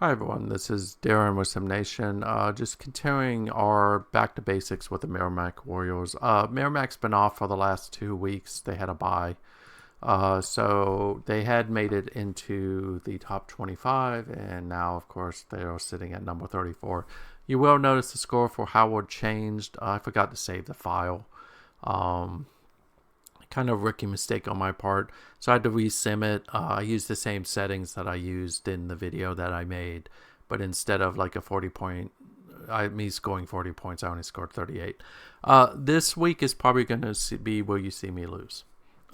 Hi everyone, this is Darren with SimNation. Just continuing our back to basics with the Merrimack Warriors. Merrimack's been off for the last 2 weeks. They had a bye. So they had made it into the top 25, and now, of course, they are sitting at number 34. You will notice the score for Howard changed. I forgot to save the file. Kind of rookie mistake on my part, so I had to resim it. I used the same settings that I used in the video that I made, but instead of like a 40 point, me scoring 40 points, I only scored 38. This week is probably going to be where you see me lose.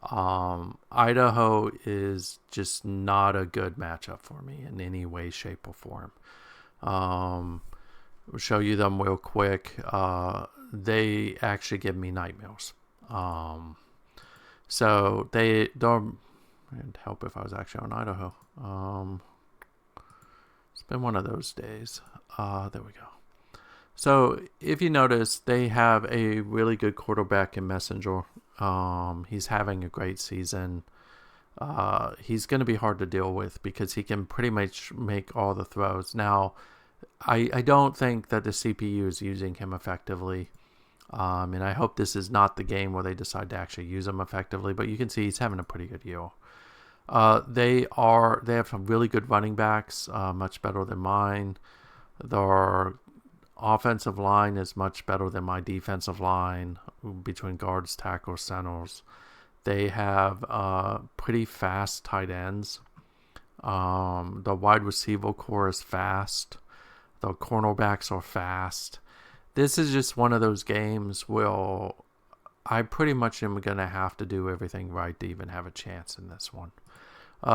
Idaho is just not a good matchup for me in any way, shape, or form. I'll show you them real quick. They actually give me nightmares. So they don't. It'd help if I was actually on Idaho. It's been one of those days. There we go. So if you notice, they have a really good quarterback in Messenger. He's having a great season. He's going to be hard to deal with because he can pretty much make all the throws. Now, I don't think that the CPU is using him effectively. And I hope this is not the game where they decide to actually use him effectively, but you can see he's having a pretty good year. They have some really good running backs, much better than mine. Their offensive line is much better than my defensive line between guards, tackles, centers. They have pretty fast tight ends. The wide receiver core is fast. The cornerbacks are fast. This is just one of those games where I pretty much am going to have to do everything right to even have a chance in this one.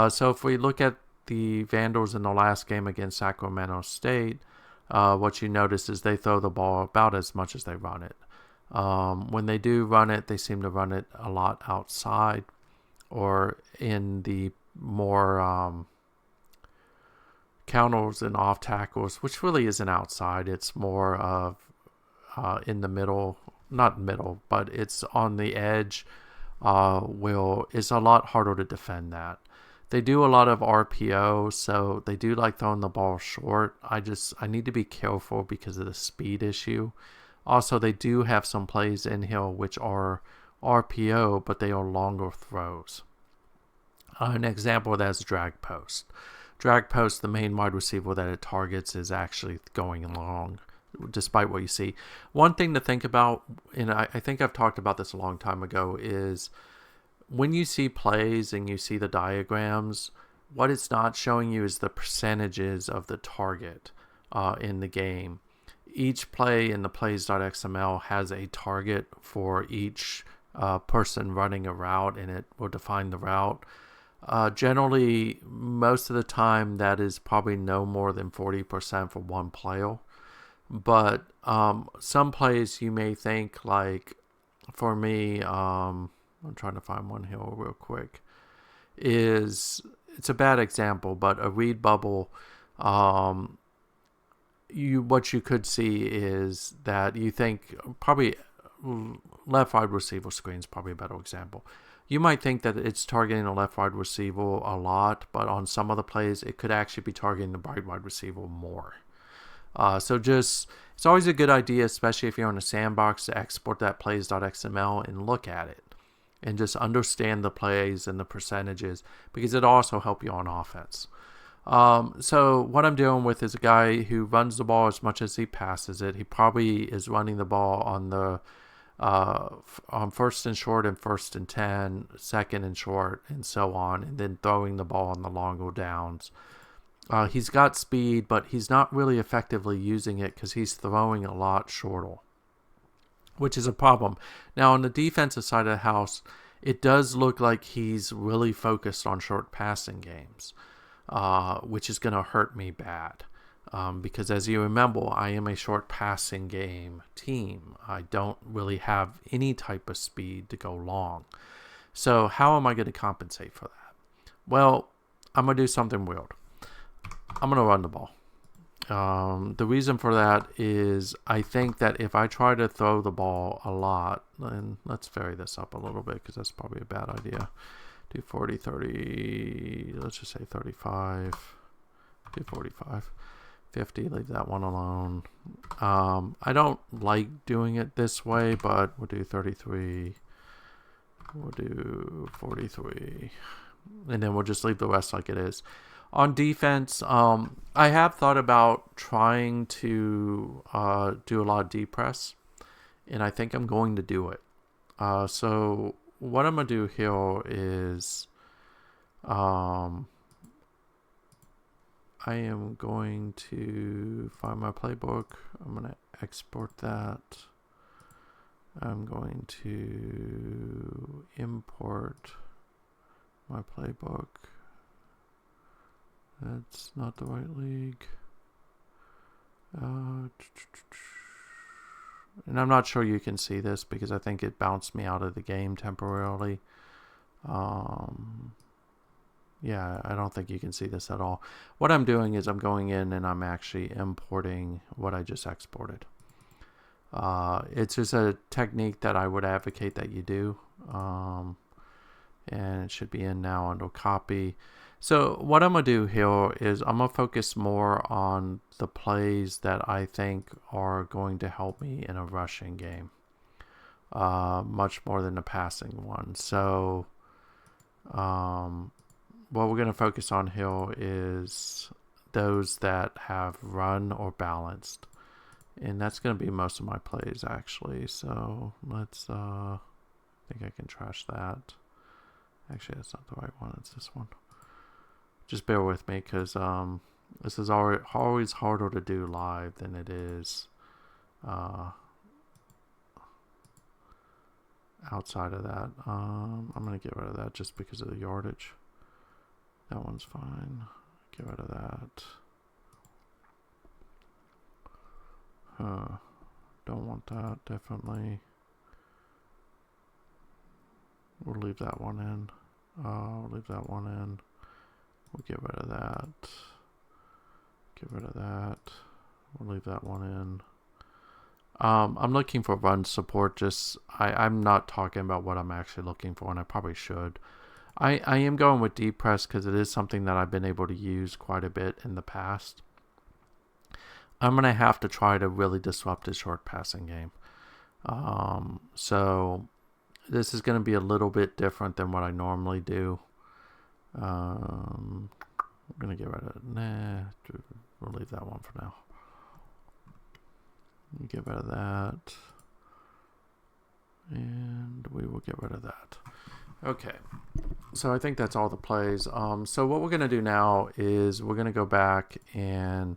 So if we look at the Vandals in the last game against Sacramento State, what you notice is they throw the ball about as much as they run it. When they do run it, they seem to run it a lot outside or in the more counters and off tackles, which really isn't outside. It's more of in the middle, not middle, but it's on the edge. It's a lot harder to defend that. They do a lot of RPO, so they do like throwing the ball short. I need to be careful because of the speed issue. Also, they do have some plays in here which are RPO, but they are longer throws. An example of that is drag post. Drag post, the main wide receiver that it targets is actually going long, despite what you see. One thing to think about, and I think I've talked about this a long time ago, is when you see plays and you see the diagrams, what it's not showing you is the percentages of the target in the game. Each play in the plays.xml has a target for each person running a route, and it will define the route. Generally, most of the time, that is probably no more than 40% for one player. But some plays you may think, like for me, I'm trying to find one here real quick, it's a bad example, but a read bubble, what you could see is that you think probably left wide receiver screen is probably a better example. You might think that it's targeting a left wide receiver a lot, but on some of the plays, it could actually be targeting the right wide receiver more. So it's always a good idea, especially if you're in a sandbox, to export that plays.xml and look at it and just understand the plays and the percentages, because it also helps you on offense. So what I'm dealing with is a guy who runs the ball as much as he passes it. He probably is running the ball on the on first and short and first and 10, second and short, and so on, and then throwing the ball on the longer downs. He's got speed, but he's not really effectively using it because he's throwing a lot shorter, which is a problem. Now, on the defensive side of the house, it does look like he's really focused on short passing games, which is going to hurt me bad. Because as you remember, I am a short passing game team. I don't really have any type of speed to go long. So how am I going to compensate for that? Well, I'm going to do something weird. I'm going to run the ball. The reason for that is I think that if I try to throw the ball a lot, and let's vary this up a little bit because that's probably a bad idea. Do 40, 30, let's just say 35. do 45. 50, leave that one alone. I don't like doing it this way, but we'll do 33. We'll do 43. And then we'll just leave the rest like it is. On defense, I have thought about trying to do a lot of deep press, and I think I'm going to do it. So what I'm going to do here is I am going to find my playbook. I'm going to export that. I'm going to import my playbook. That's not the right league. And I'm not sure you can see this because I think it bounced me out of the game temporarily. Yeah, I don't think you can see this at all. What I'm doing is I'm going in and I'm actually importing what I just exported. It's just a technique that I would advocate that you do. And it should be in now under copy. So what I'm going to do here is I'm going to focus more on the plays that I think are going to help me in a rushing game. Much more than the passing one. So what we're going to focus on here is those that have run or balanced. And that's going to be most of my plays, actually. So let's, I think I can trash that. Actually, that's not the right one. It's this one. Just bear with me because this is always harder to do live than it is outside of that. I'm going to get rid of that just because of the yardage. That one's fine. Get rid of that. Don't want that, definitely. We'll leave that one in. We'll leave that one in. We'll get rid of that. Get rid of that. We'll leave that one in. I'm looking for run support. I'm not talking about what I'm actually looking for, and I probably should. I am going with deep press because it is something that I've been able to use quite a bit in the past. I'm going to have to try to really disrupt his short passing game. So this is going to be a little bit different than what I normally do. I'm going to get rid of it. We'll leave that one for now. Get rid of that. And we will get rid of that. Okay. So I think that's all the plays. So what we're going to do now is we're going to go back and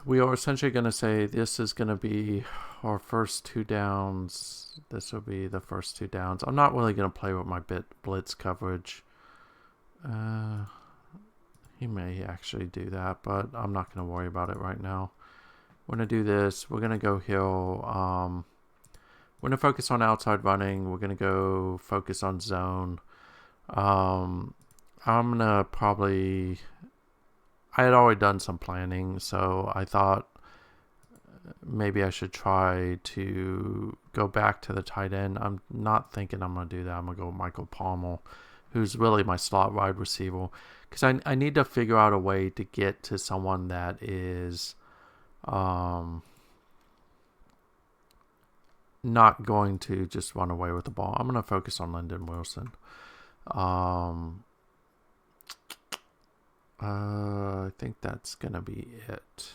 we are essentially going to say this is going to be our first 2 downs. This will be the first 2 downs. I'm not really going to play with my blitz coverage. He may actually do that, but I'm not going to worry about it right now. We're going to do this. We're going to go here. We're going to focus on outside running. We're going to go focus on zone. I'm going to probably... I had already done some planning, so I thought maybe I should try to go back to the tight end. I'm not thinking I'm going to do that. I'm going to go with Michael Palmer, who's really my slot wide receiver, because I need to figure out a way to get to someone that is not going to just run away with the ball. I'm going to focus on Lyndon Wilson. I think that's going to be it.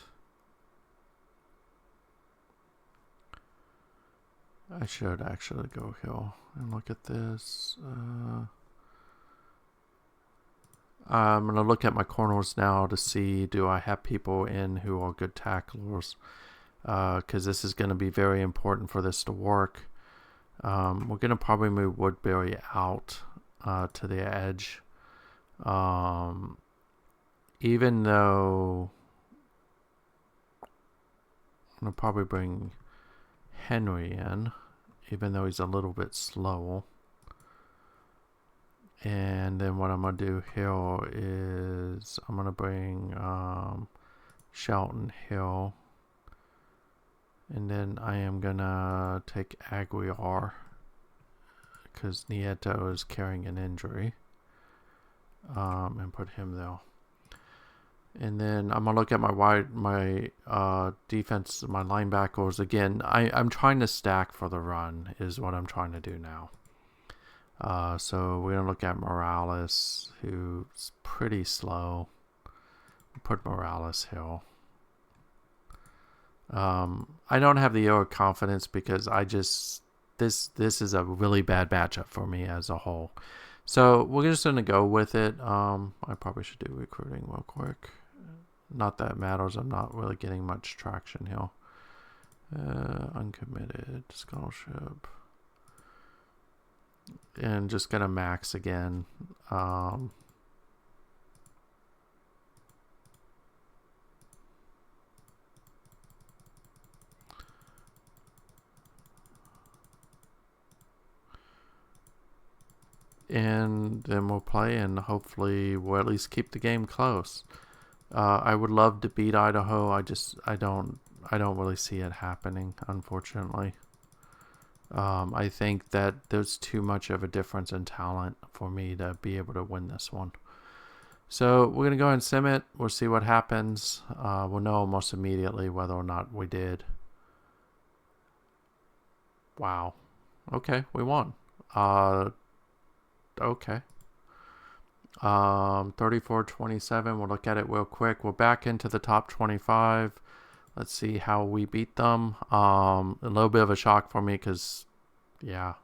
I should actually go here and look at this. I'm going to look at my corners now to see, do I have people in who are good tacklers? Because this is going to be very important for this to work. We're going to probably move Woodbury out to the edge. Even though I'm going to probably bring Henry in, even though he's a little bit slow. And then what I'm going to do here is I'm going to bring Shelton Hill. And then I am going to take Aguiar because Nieto is carrying an injury. And put him there. And then I'm gonna look at my defense, my linebackers again. I'm trying to stack for the run is what I'm trying to do now. So we're gonna look at Morales, who's pretty slow. Put Morales Hill. I don't have the air of confidence because this is a really bad matchup for me as a whole. So we're just gonna go with it. I probably should do recruiting real quick. Not that it matters. I'm not really getting much traction here. Uncommitted scholarship, and just gonna max again. And then we'll play, and hopefully we'll at least keep the game close. I would love to beat Idaho. I don't really see it happening, unfortunately. I think that there's too much of a difference in talent for me to be able to win this one. So we're going to go ahead and sim it. We'll see what happens. We'll know almost immediately whether or not we did. Wow. Okay, we won. Okay. 34-27. We'll look at it real quick. We're back into the top 25. Let's see how we beat them. A little bit of a shock for me because, yeah.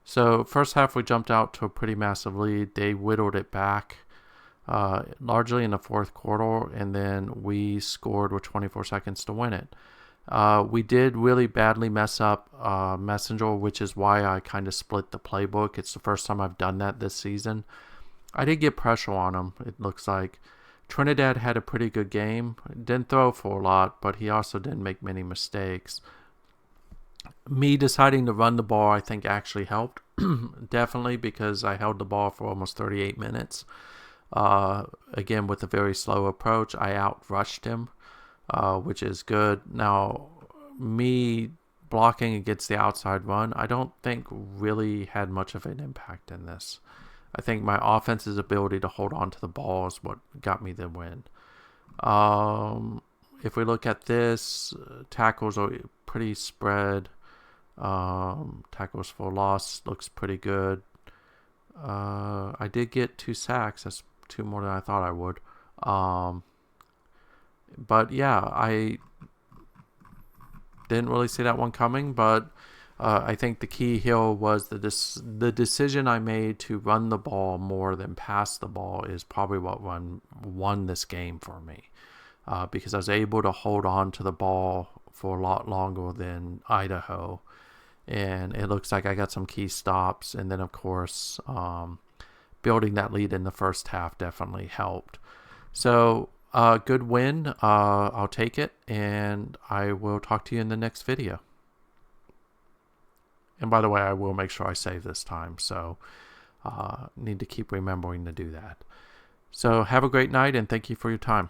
So first half we jumped out to a pretty massive lead. They whittled it back largely in the fourth quarter, and then we scored with 24 seconds to win it. We did really badly mess up Messenger, which is why I kind of split the playbook. It's the first time I've done that this season. I did get pressure on him, it looks like. Trinidad had a pretty good game. Didn't throw for a lot, but he also didn't make many mistakes. Me deciding to run the ball, I think, actually helped. Definitely, because I held the ball for almost 38 minutes. Again, with a very slow approach, I outrushed him, which is good. Now, me blocking against the outside run, I don't think really had much of an impact in this. I think my offense's ability to hold on to the ball is what got me the win. If we look at this, tackles are pretty spread. Tackles for loss looks pretty good. I did get 2 sacks. That's 2 more than I thought I would. But yeah, I didn't really see that one coming, but I think the key here was the decision I made to run the ball more than pass the ball is probably what won this game for me, because I was able to hold on to the ball for a lot longer than Idaho, and it looks like I got some key stops, and then of course building that lead in the first half definitely helped. So good win. I'll take it, and I will talk to you in the next video. And by the way, I will make sure I save this time, so need to keep remembering to do that. So have a great night, and thank you for your time.